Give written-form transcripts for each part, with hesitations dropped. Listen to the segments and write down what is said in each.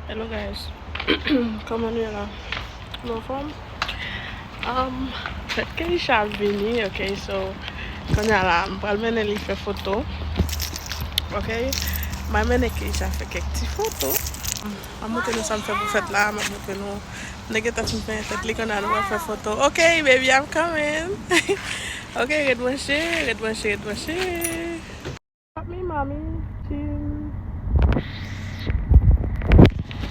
Hello guys, comment on est là? No forme? Fête kaysha vini, ok, so quand on est là, je vais mener les faire photo, ok? Je vais mener kaysha fait quelques petites photos. Je vais montrer nous ça me fait pour fête là, je vais montrer nous. Négatif me fait tête, qu'on a nous faire photo. Ok, baby, I'm coming. Ok, red one shade. Me, mommy. Chill.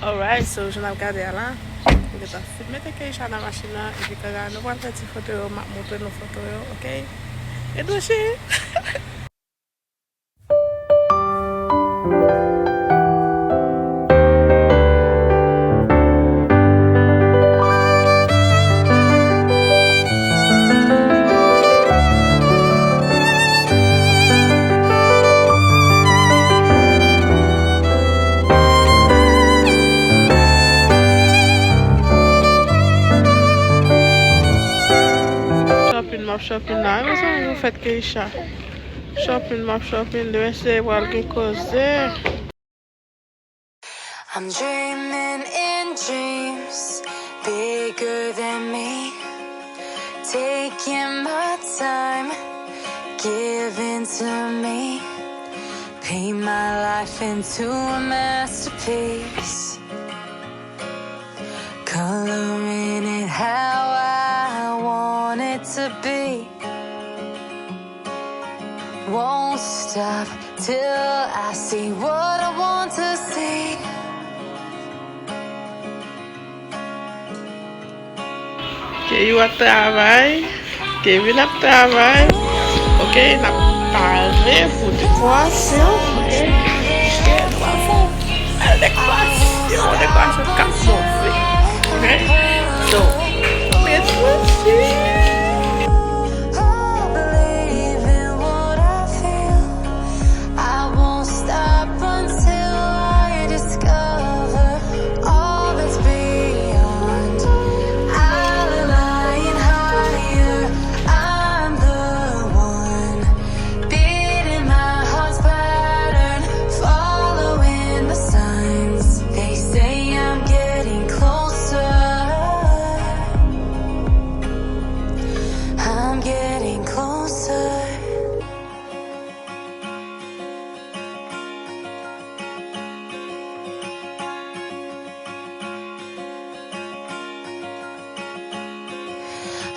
Alright, so je vais regarder là. Je vais mettre kaysha dans la machine là et puis quand nous allons faire des photos, je vais montrer nos photos, ok? Red one shade. Shopping now. I'm going to fête kaysha. Shopping, the rest of the world cause there. I'm dreaming in dreams bigger than me, taking my time, giving to me, paint my life into a masterpiece, coloring it how I want it to be. Won't stop till I see what I want to see. You à travail, Kevin à travail, ok, n'a parlé pour décoration, ok, décoration cap mauvais, ok, so, let's see.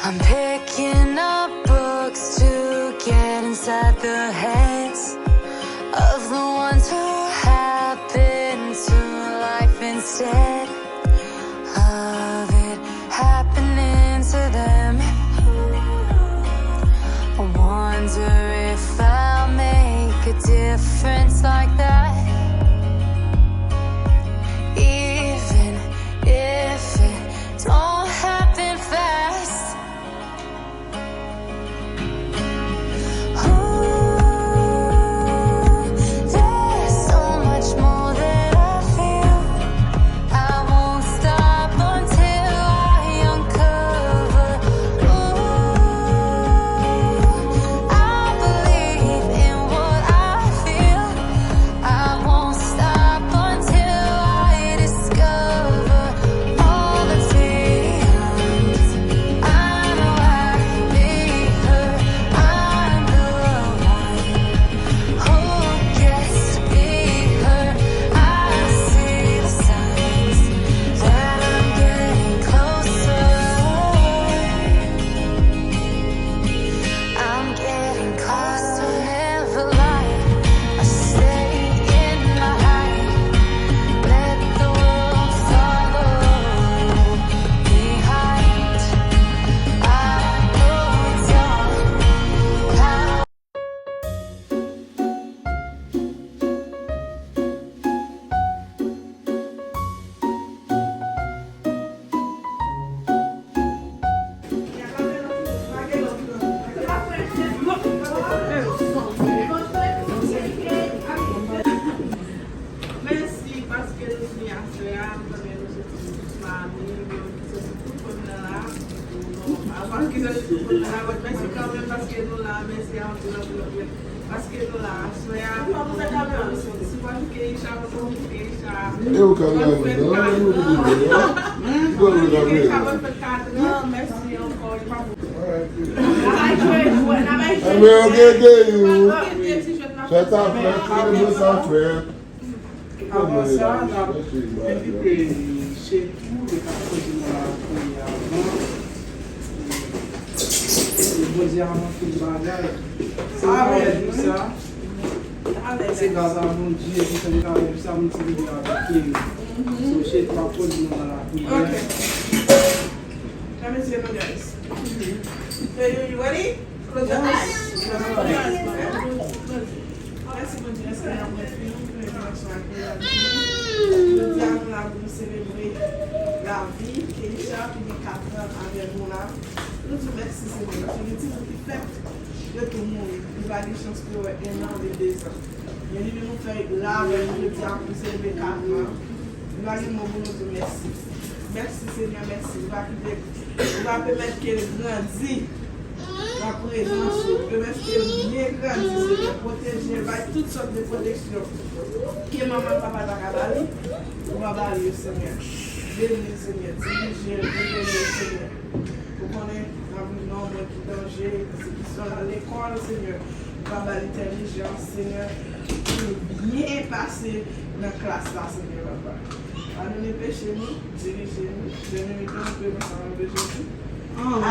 I'm picking up books to get inside the heads of the ones who happen to life instead of it happening to them. I wonder if I'll make a difference like that, even if it don't happen fast. Parce que nous là, Eu caminhava, já tá frente, já frente. Avançada, ele chega tudo, ele tá fazendo vou dizer uma coisa bagagem. Você gasta um dia, você também precisa muito se ligar aqui. So shit, uma coisa lá. Okay. Let me see you guys. So you ready? Close your eyes. Merci mon Dieu, Seigneur, nous avons là pour célébrer la vie, Keisha, puis les 4 ans avec nous là. Nous te remercions, Seigneur, parce que nous disons qu'il fait de tout le monde. Il va des chances que 1 an et 2 ans. Mais nous nous faisons là, nous disons pour célébrer 4 ans. Nous allons nous te remercier. Merci, Seigneur, merci. On va permettre qu'elle grandisse. La présence, permettre qu'elle bien grandisse, de protéger, elle va toutes sortes de protections. Que maman, papa, ta cabali, on va balayer, Seigneur. Bénis, Seigneur. Dirigez, Seigneur. Vous connaissez un nombre de dangers, ceux qui sont à l'école, Seigneur. On va balayer l'intelligence, Seigneur. Pour bien passer dans la classe là, Seigneur, papa. Pardonnez péché nous, dirigez-nous. Je ne me donne que nous sommes de Jésus. Amen.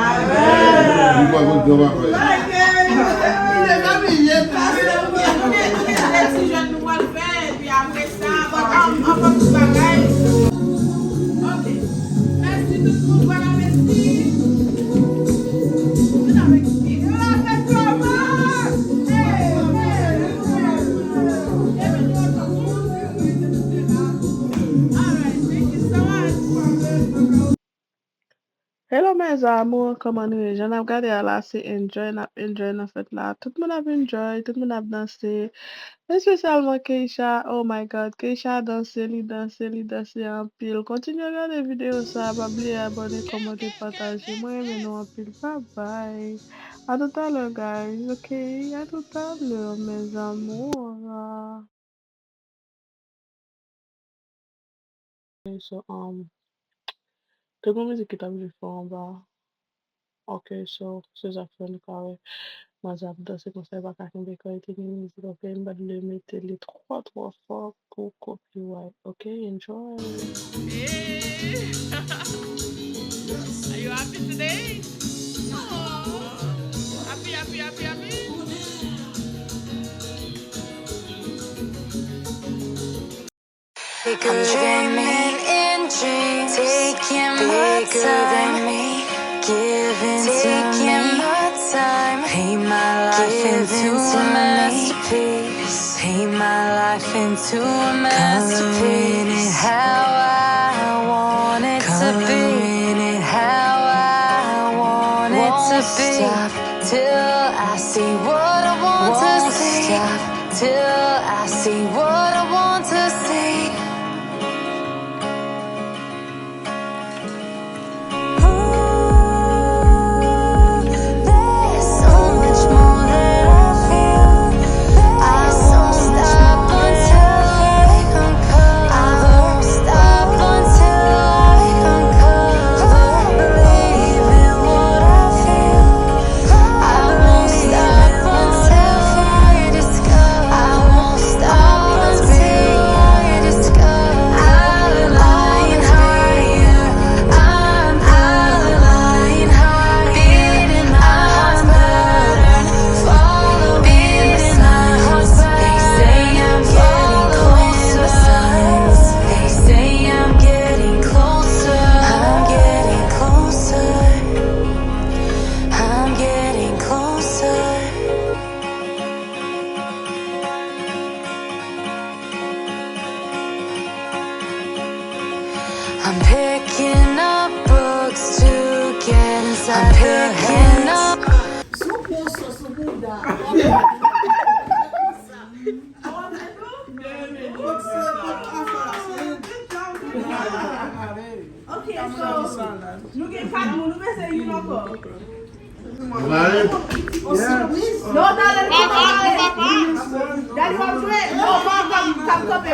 Hello mes amours, comment nous j'en ai regardé là, c'est enjoy la fête là. Tout le monde a enjoy, tout le monde a dansé. Spécialement Keisha, oh my god, Keisha a dansé, li dansé en pile. Continuez à regarder la vidéo ça, pas oublier abonner, commenter, partager. Moi, j'aime nous en pile. Bye bye. À tout à l'heure, guys. Ok, à tout à l'heure, mes amours. Okay, so, tem uma musique qui t'a vu en bas. Ok, so, c'est ça fait le carré. Moi, j'adore ce conseil, pas qu'à tomber quand il était une musique, ok, je vais le mettre les trois fort pour copyright. Ok, enjoy. Hey. Are you happy today? Oh, happy. Bigger than me in dreams, taking my time, giving taking my time, paint my life into a masterpiece, paint my life into a masterpiece, coloring it how I want it to be, coloring it how I want it to be. Stop till I see what I want to see. Stop till I see what I want to see. I'm picking up books to get inside. I'm picking up. Okay, so nous avons 4 mots, nous essayons une encore. No, Daddy, come to it. No, come, come, come, come,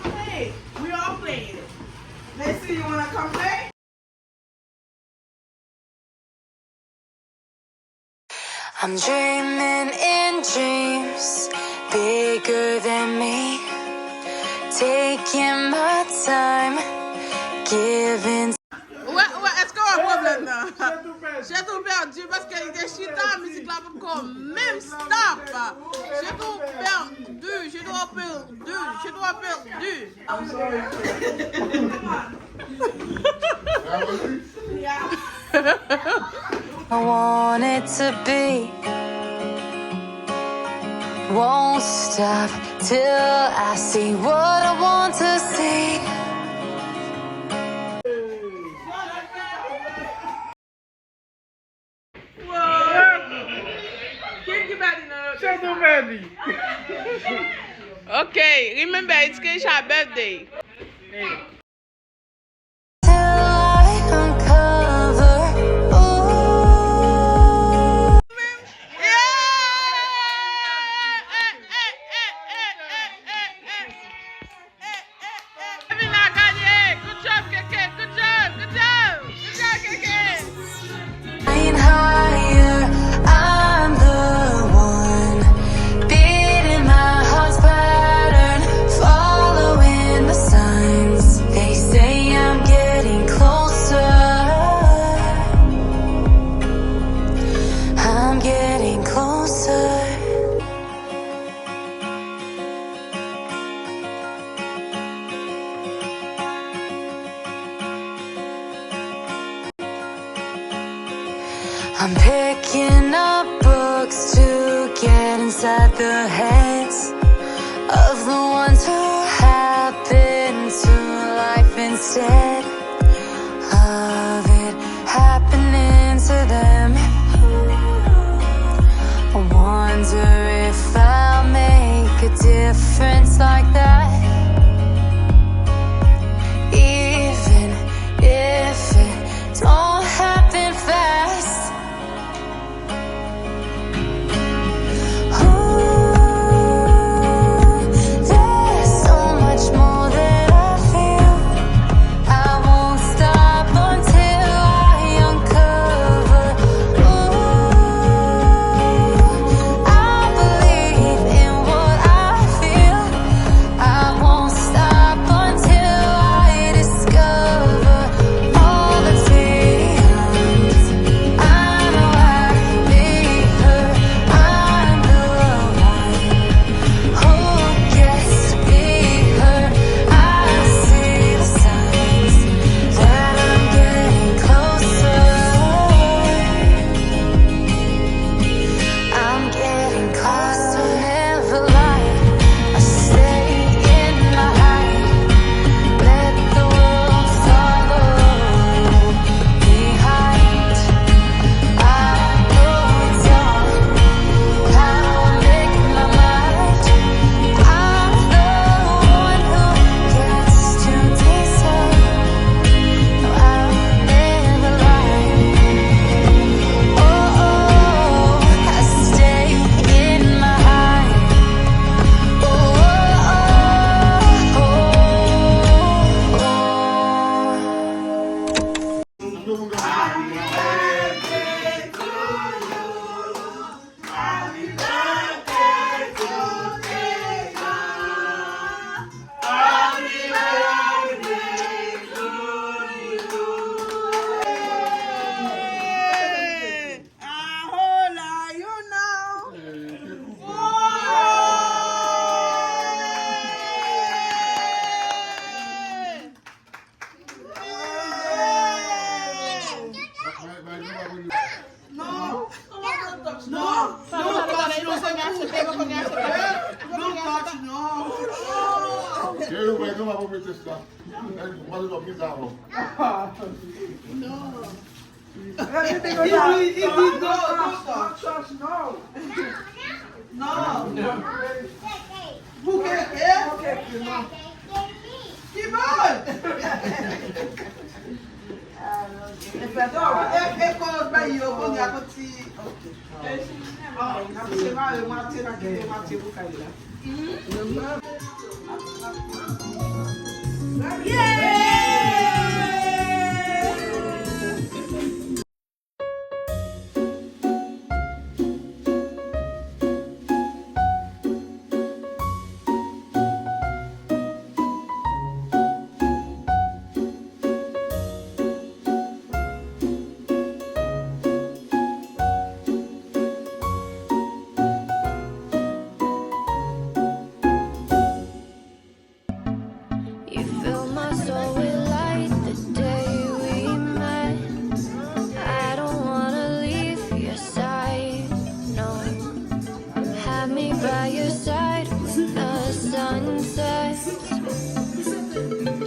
Play. We all playing it. Let's see, you wanna come play? I'm dreaming in dreams bigger than me, taking my time, giving. Est-ce qu'on a un problème là? J'ai tout perdu parce qu'il était chita, la musique là pour même stop. J'ai tout perdu, j'ai tout perdu, j'ai tout perdu. I'm sorry. I want it to be. Won't stop till I see what I want to see. Okay, remember it's Keisha's birthday. Till I uncover. Ooh. Kevin a gagné. Good job, Keke. Good job. Good job. Good job, Keke. Flying higher, I'm the one beating my heart's pattern, following the signs. They say I'm getting closer. I'm getting closer. I'm picking up books to get inside the heads of the ones who happen to life instead of it happening to them. I wonder if I'll make a difference like that, even if it don't happen fast. Eu vai não vou me testar. Mas eu fiz a mão. No. Don't touch, no. No. Who can't? Yeah? Okay, no. You fill my soul with light the day we met. I don't wanna leave your side, no. Have me by your side when the sun sets.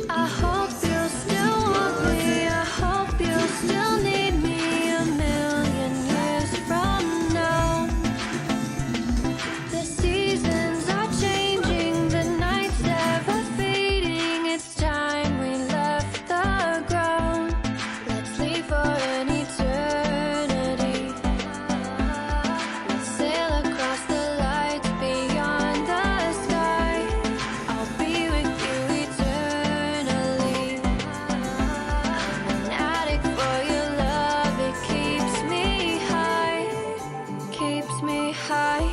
I hope you still want me. I hope you still need me 1,000,000 years from now. The seasons are changing, the nights ever fading. It's time we left the ground. Let's leave for an eternity. Let's sail across the lights beyond the sky. I'll be with you eternally. I'm an addict for your love. It keeps me high, keeps me high.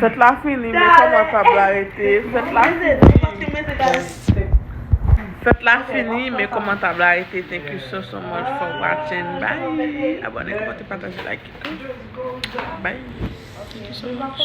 Fête la fini, mais comment t'as arrêté? Fête la fini, mais comment t'as arrêté? Thank you so much for watching. Bye. Abonnez, commentez, partagez, like. Bye. Thank you so much.